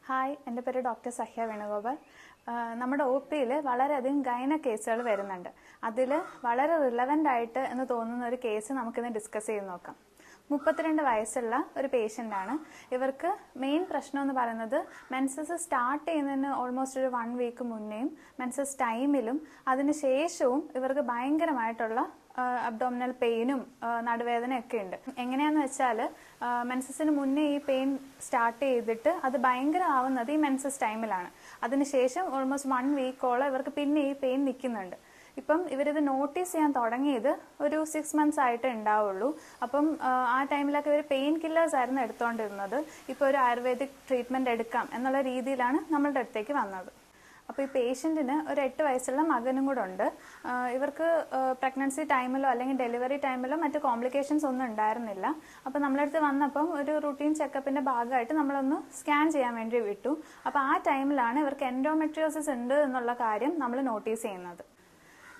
Hi, എൻ്റെ പേര് doctor Sahya Venugopal. നമ്മുടെ ഒ പിയിൽ വളരെയധികം ഗൈന കേസുകൾ വരുന്നുണ്ട്. അതിൽ വളരെ റിലവൻ്റ് ആയിട്ട് എന്ന് തോന്നുന്ന ഒരു കേസ് നമുക്കിന്ന് ഡിസ്കസ് ചെയ്ത് നോക്കാം. 32 വയസ്സുള്ള ഒരു പേഷ്യൻ്റാണ്. ഇവർക്ക് മെയിൻ പ്രശ്നം എന്ന് പറയുന്നത് മെൻസസ് സ്റ്റാർട്ട് ചെയ്യുന്നതിന് ഓൾമോസ്റ്റ് ഒരു 1 വീക്ക് മുന്നേയും മെൻസസ് ടൈമിലും അതിന് ശേഷവും ഇവർക്ക് ഭയങ്കരമായിട്ടുള്ള അബ്ഡോമിനൽ പെയിനും നടുവേദനയൊക്കെ ഉണ്ട്. എങ്ങനെയാന്ന് വെച്ചാൽ മെൻസസിന് മുന്നേ ഈ പെയിൻ സ്റ്റാർട്ട് ചെയ്തിട്ട് അത് ഭയങ്കര ആവുന്നത് ഈ മെൻസസ് ടൈമിലാണ്. അതിനുശേഷം ഓൾമോസ്റ്റ് 1 വീക്കോളം ഇവർക്ക് പിന്നെ ഈ പെയിൻ നിൽക്കുന്നുണ്ട്. ഇപ്പം ഇവരിത് നോട്ടീസ് ചെയ്യാൻ തുടങ്ങിയത് ഒരു 6 months ആയിട്ട് ഉണ്ടാവുള്ളൂ. അപ്പം ആ ടൈമിലൊക്കെ ഇവർ പെയിൻ കില്ലേഴ്സ് ആയിരുന്നു എടുത്തുകൊണ്ടിരുന്നത്. ഇപ്പോൾ ഒരു ആയുർവേദിക് ട്രീറ്റ്മെൻറ്റ് എടുക്കാം എന്നുള്ള രീതിയിലാണ് നമ്മളുടെ അടുത്തേക്ക് വന്നത്. അപ്പോൾ ഈ പേഷ്യൻറ്റിന് ഒരു 8 വയസ്സുള്ള മകനും കൂടെ ഉണ്ട്. ഇവർക്ക് പ്രഗ്നൻസി ടൈമിലോ അല്ലെങ്കിൽ ഡെലിവറി ടൈമിലോ മറ്റ് കോംപ്ലിക്കേഷൻസ് ഒന്നും ഉണ്ടായിരുന്നില്ല. അപ്പോൾ നമ്മളടുത്ത് വന്നപ്പം ഒരു റുട്ടീൻ ചെക്കപ്പിൻ്റെ ഭാഗമായിട്ട് നമ്മളൊന്ന് സ്കാൻ ചെയ്യാൻ വേണ്ടി വിട്ടു. അപ്പോൾ ആ ടൈമിലാണ് ഇവർക്ക് എൻഡോമെട്രിയോസിസ് ഉണ്ട് എന്നുള്ള കാര്യം നമ്മൾ നോട്ടീസ് ചെയ്യുന്നത്.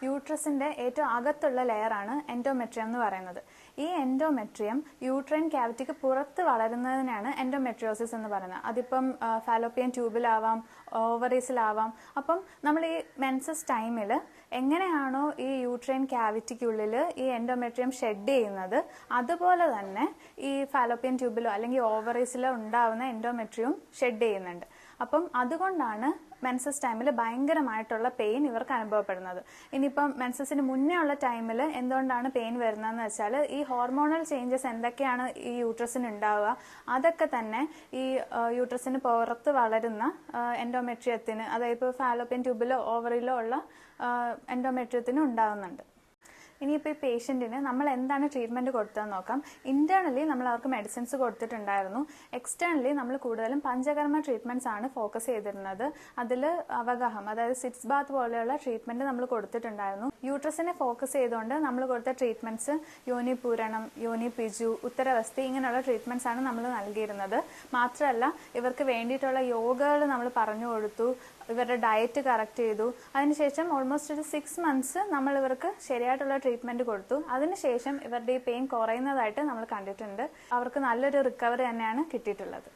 യൂട്രസിൻ്റെ ഏറ്റവും അകത്തുള്ള ലെയറാണ് എൻഡോമെട്രിയം എന്ന് പറയുന്നത്. ഈ എൻഡോമെട്രിയം യൂട്രൈൻ ക്യാവിറ്റിക്ക് പുറത്ത് വളരുന്നതിനാണ് എൻഡോമെട്രിയോസിസ് എന്ന് പറയുന്നത്. അതിപ്പം ഫാലോപ്പിയൻ ട്യൂബിലാവാം, ഓവറീസിലാവാം. അപ്പം നമ്മൾ ഈ മെൻസസ് ടൈമിൽ എങ്ങനെയാണോ ഈ യൂട്രൈൻ ക്യാവിറ്റിക്കുള്ളിൽ ഈ എൻഡോമെട്രിയം ഷെഡ് ചെയ്യുന്നത്, അതുപോലെ തന്നെ ഈ ഫാലോപ്പിയൻ ട്യൂബിലോ അല്ലെങ്കിൽ ഓവറീസിലോ ഉണ്ടാവുന്ന എൻഡോമെട്രിയം ഷെഡ് ചെയ്യുന്നുണ്ട്. അപ്പം അതുകൊണ്ടാണ് മെൻസസ് ടൈമിൽ ഭയങ്കരമായിട്ടുള്ള പെയിൻ ഇവർക്ക് അനുഭവപ്പെടുന്നത്. ഇനിയിപ്പം മെൻസസിന് മുന്നേ ഉള്ള ടൈമിൽ എന്തുകൊണ്ടാണ് പെയിൻ വരുന്നതെന്ന് വെച്ചാൽ ഈ ഹോർമോണൽ ചേഞ്ചസ് എന്തൊക്കെയാണ് ഈ യൂട്രസിന് ഉണ്ടാവുക, അതൊക്കെ തന്നെ ഈ യൂട്രസിന് പുറത്ത് വളരുന്ന എൻഡോമെട്രിയത്തിന്, അതായത് ഇപ്പോൾ ഫാലോപ്പിയൻ ട്യൂബിലോ ഓവറിലോ ഉള്ള എൻഡോമെട്രിയത്തിന് ഉണ്ടാകുന്നുണ്ട്. ഇനിയിപ്പോൾ ഈ പേഷ്യൻറ്റിന് നമ്മൾ എന്താണ് ട്രീറ്റ്മെൻറ്റ് കൊടുത്തതെന്ന് നോക്കാം. ഇൻറ്റേർണലി നമ്മൾ അവർക്ക് മെഡിസിൻസ് കൊടുത്തിട്ടുണ്ടായിരുന്നു. എക്സ്റ്റേണലി നമ്മൾ കൂടുതലും പഞ്ചകർമ്മ ട്രീറ്റ്മെൻറ്റ്സ് ആണ് ഫോക്കസ് ചെയ്തിരുന്നത്. അതിൽ അവഗാഹം, അതായത് സിറ്റ്സ് ബാത്ത് പോലെയുള്ള ട്രീറ്റ്മെൻറ്റ് നമ്മൾ കൊടുത്തിട്ടുണ്ടായിരുന്നു. യൂട്രസിനെ ഫോക്കസ് ചെയ്തുകൊണ്ട് നമ്മൾ കൊടുത്ത ട്രീറ്റ്മെൻറ്റ്സ് യോനി പൂരണം, യോനി പിജു, ഉത്തരവസ്തി ഇങ്ങനെയുള്ള ട്രീറ്റ്മെൻറ്റ്സ് ആണ് നമ്മൾ നൽകിയിരുന്നത്. മാത്രമല്ല ഇവർക്ക് വേണ്ടിയിട്ടുള്ള യോഗകൾ നമ്മൾ പറഞ്ഞു കൊടുത്തു, ഇവരുടെ ഡയറ്റ് കറക്റ്റ് ചെയ്തു. അതിനുശേഷം ഓൾമോസ്റ്റ് ഒരു 6 months നമ്മൾ ഇവർക്ക് ശരിയായിട്ടുള്ള ട്രീറ്റ്മെൻറ്റ് കൊടുത്തു. അതിനുശേഷം ഇവരുടെ ഈ പെയിൻ കുറയുന്നതായിട്ട് നമ്മൾ കണ്ടിട്ടുണ്ട്. അവർക്ക് നല്ലൊരു റിക്കവറി തന്നെയാണ് കിട്ടിയിട്ടുള്ളത്.